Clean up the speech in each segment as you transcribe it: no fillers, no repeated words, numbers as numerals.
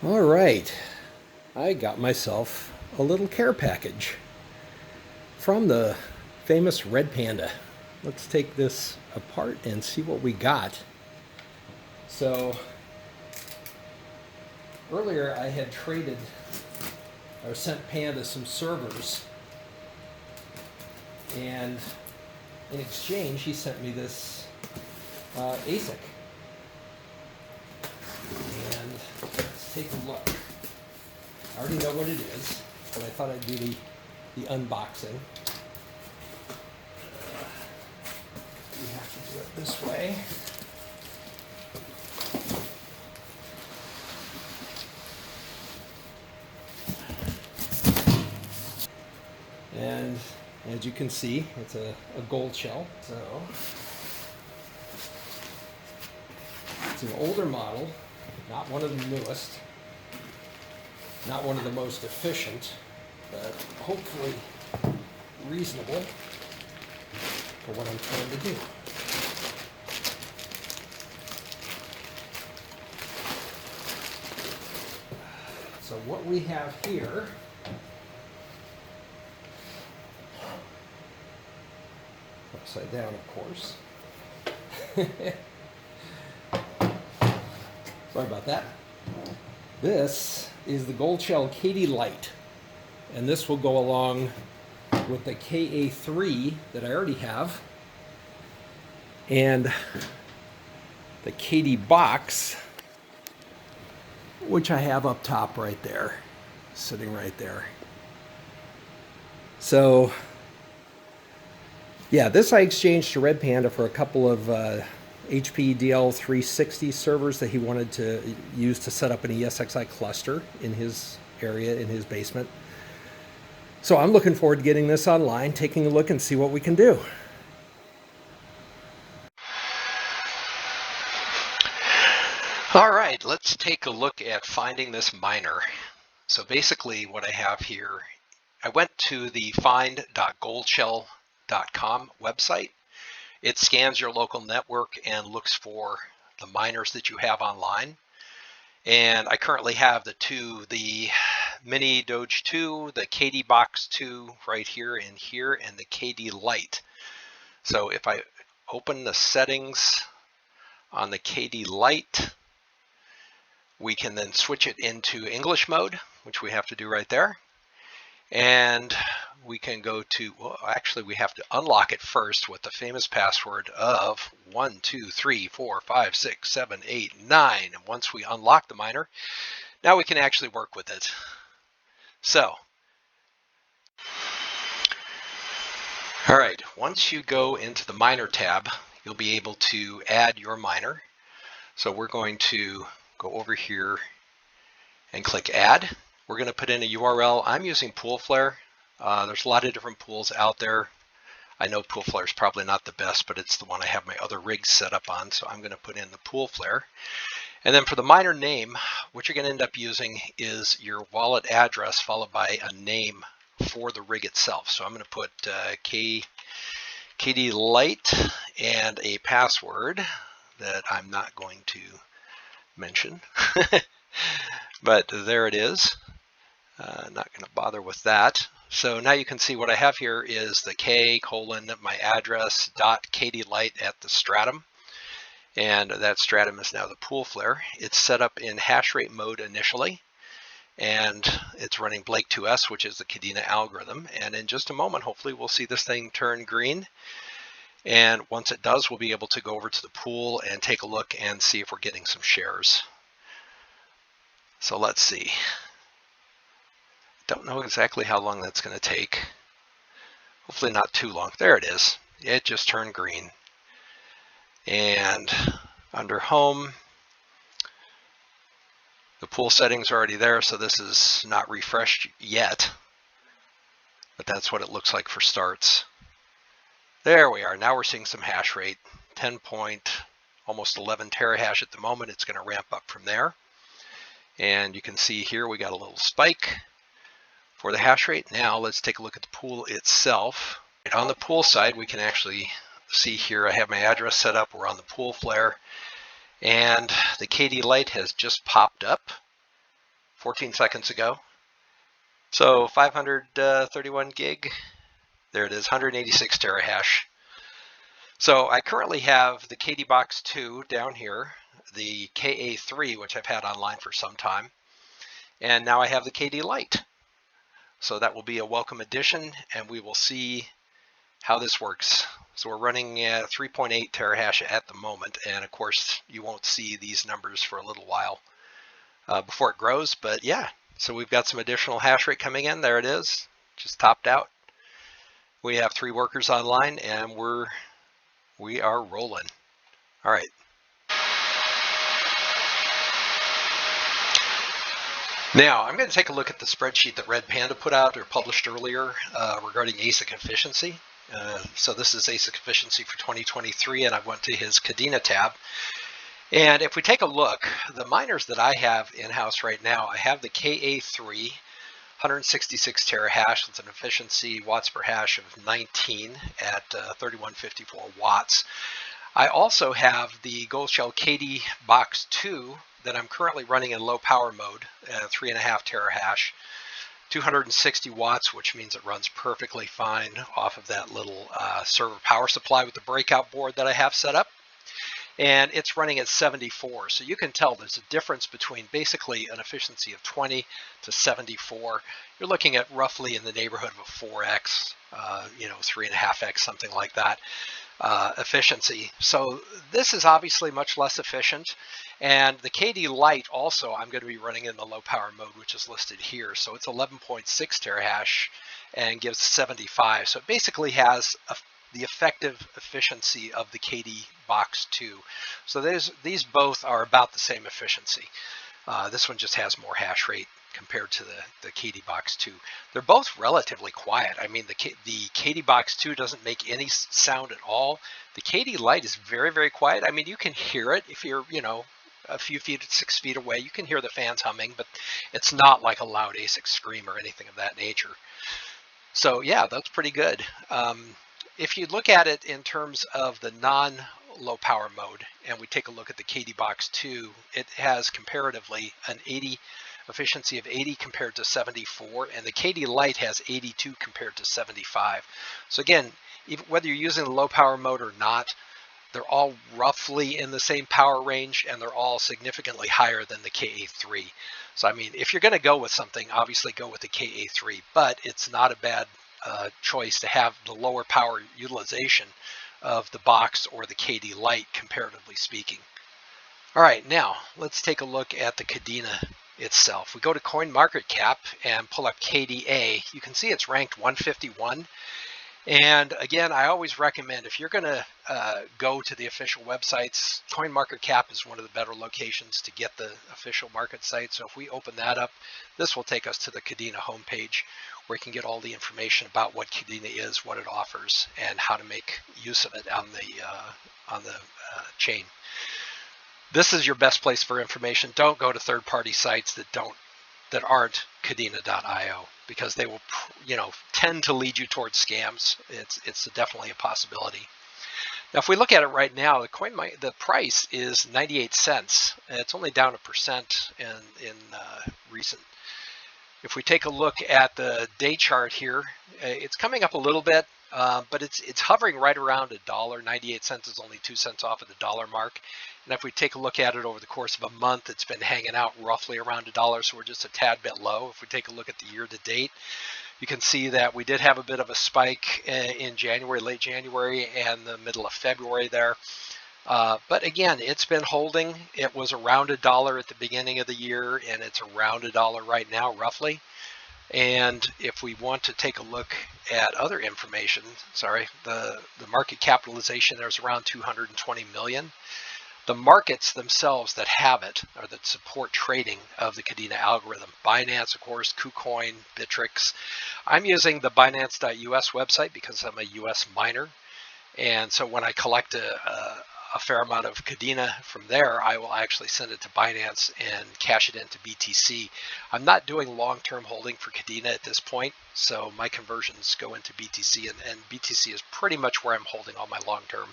All right, I got myself a little care package from the famous Red Panda. Let's take this apart and see what we got. So, earlier I had traded or sent Panda some servers, and in exchange, he sent me this ASIC. And let's take a look. I already know what it is, but I thought I'd do the unboxing. We have to do it this way. And as you can see, it's a Goldshell. So it's an older model, not one of the newest, not one of the most efficient, but hopefully reasonable for what I'm trying to do. So what we have here upside down, of course. Sorry about that. This is the Goldshell KDLite, and this will go along with the KA3 that I already have, and the KD box, which I have up top right there, sitting right there. So yeah, this I exchanged to Red Panda for a couple of HP DL360 servers that he wanted to use to set up an ESXi cluster in his area, in his basement. So I'm looking forward to getting this online, taking a look and see what we can do. All right, let's take a look at finding this miner. So basically what I have here, I went to the find.goldshell.com website. It scans your local network and looks for the miners that you have online. And I currently have the Mini Doge 2, the KD Box 2 right here, and the KDLite. So if I open the settings on the KDLite, we can then switch it into English mode, which we have to do right there. And we can go to, well, actually we have to unlock it first with the famous password of 1, 2, 3, 4, 5, 6, 7, 8, 9. And once we unlock the miner, now we can actually work with it. So, all right, once you go into the miner tab, you'll be able to add your miner. So we're going to go over here and click add. We're going to put in a URL. I'm using Poolflare. There's a lot of different pools out there. I know Poolflare is probably not the best, but it's the one I have my other rigs set up on. So I'm going to put in the Poolflare. And then for the miner name, what you're going to end up using is your wallet address followed by a name for the rig itself. So I'm going to put KDLite and a password that I'm not going to mention. But there it is. Not going to bother with that. So now you can see what I have here is the my address .KDLite at the stratum. And that stratum is now the Poolflare. It's set up in hash rate mode initially. And it's running Blake 2S, which is the Cadena algorithm. And in just a moment, hopefully we'll see this thing turn green. And once it does, we'll be able to go over to the pool and take a look and see if we're getting some shares. So let's see. Don't know exactly how long that's going to take. Hopefully not too long. There it is. It just turned green. And under home, the pool settings are already there, so this is not refreshed yet. But that's what it looks like for starts. There we are. Now we're seeing some hash rate. 10 point, almost 11 terahash at the moment. It's going to ramp up from there. And you can see here we got a little spike for the hash rate. Now let's take a look at the pool itself. On the pool side, we can actually see here I have my address set up. We're on the Poolflare, and the KDLite has just popped up. 14 seconds ago. So 531 gig. There it is, 186 terahash. So I currently have the KDBox 2 down here, the KA3, which I've had online for some time, and now I have the KDLite. So that will be a welcome addition, and we will see how this works. So we're running 3.8 terahash at the moment, and of course you won't see these numbers for a little while before it grows, but yeah. So we've got some additional hash rate coming in. There it is, just topped out. We have 3 workers online, and we are rolling. All right. Now I'm going to take a look at the spreadsheet that Red Panda put out or published earlier regarding ASIC efficiency. So this is ASIC efficiency for 2023, and I went to his Kadena tab. And if we take a look, the miners that I have in-house right now, I have the KA3, 166 terahash with an efficiency watts per hash of 19 at 3154 watts. I also have the Goldshell KDBox 2 that I'm currently running in low power mode, 3.5 terahash, 260 watts, which means it runs perfectly fine off of that little server power supply with the breakout board that I have set up. And it's running at 74. So you can tell there's a difference between basically an efficiency of 20 to 74. You're looking at roughly in the neighborhood of a 4x, 3.5x, something like that. Efficiency. So this is obviously much less efficient, and the KDLite also I'm going to be running in the low power mode, which is listed here. So it's 11.6 terahash and gives 75. So it basically has the effective efficiency of the KDBox 2. So these both are about the same efficiency. This one just has more hash rate compared to the KDBox 2. They're both relatively quiet. I mean, the KDBox 2 doesn't make any sound at all. The KDLite is very, very quiet. I mean, you can hear it if you're, a few feet, 6 feet away. You can hear the fans humming, but it's not like a loud ASIC scream or anything of that nature. So yeah, that's pretty good. If you look at it in terms of the non-low power mode, and we take a look at the KDBox 2, it has comparatively an efficiency of 80 compared to 74, and the KDLite has 82 compared to 75. So again, whether you're using the low power mode or not, they're all roughly in the same power range, and they're all significantly higher than the KA3. So I mean, if you're going to go with something, obviously go with the KA3, but it's not a bad choice to have the lower power utilization of the box or the KDLite, comparatively speaking. All right, now let's take a look at the Kadena itself. We go to CoinMarketCap and pull up KDA. You can see it's ranked 151. And again, I always recommend, if you're going to go to the official websites, CoinMarketCap is one of the better locations to get the official market site. So if we open that up, this will take us to the Kadena homepage, where you can get all the information about what Kadena is, what it offers, and how to make use of it on the chain. This is your best place for information. Don't go to third-party sites that aren't Kadena.io, because they will, tend to lead you towards scams. It's definitely a possibility. Now, if we look at it right now, the price is 98 cents. It's only down 1% in recent. If we take a look at the day chart here, it's coming up a little bit, but it's hovering right around $1. 98 cents is only 2 cents off of the dollar mark. And if we take a look at it over the course of a month, it's been hanging out roughly around $1, so we're just a tad bit low. If we take a look at the year to date, you can see that we did have a bit of a spike in January, late January, and the middle of February there. But again, it's been holding. It was around $1 at the beginning of the year, and it's around $1 right now, roughly. And if we want to take a look at other information, the market capitalization, there's around 220 million. The markets themselves that have it, or that support trading of the Kadena algorithm, Binance, of course, KuCoin, Bittrex. I'm using the Binance.us website because I'm a US miner. And so when I collect a fair amount of Kadena from there, I will actually send it to Binance and cash it into BTC. I'm not doing long-term holding for Kadena at this point, so my conversions go into BTC, and BTC is pretty much where I'm holding all my long-term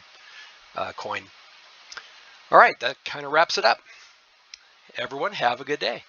coin. All right, that kind of wraps it up. Everyone, have a good day.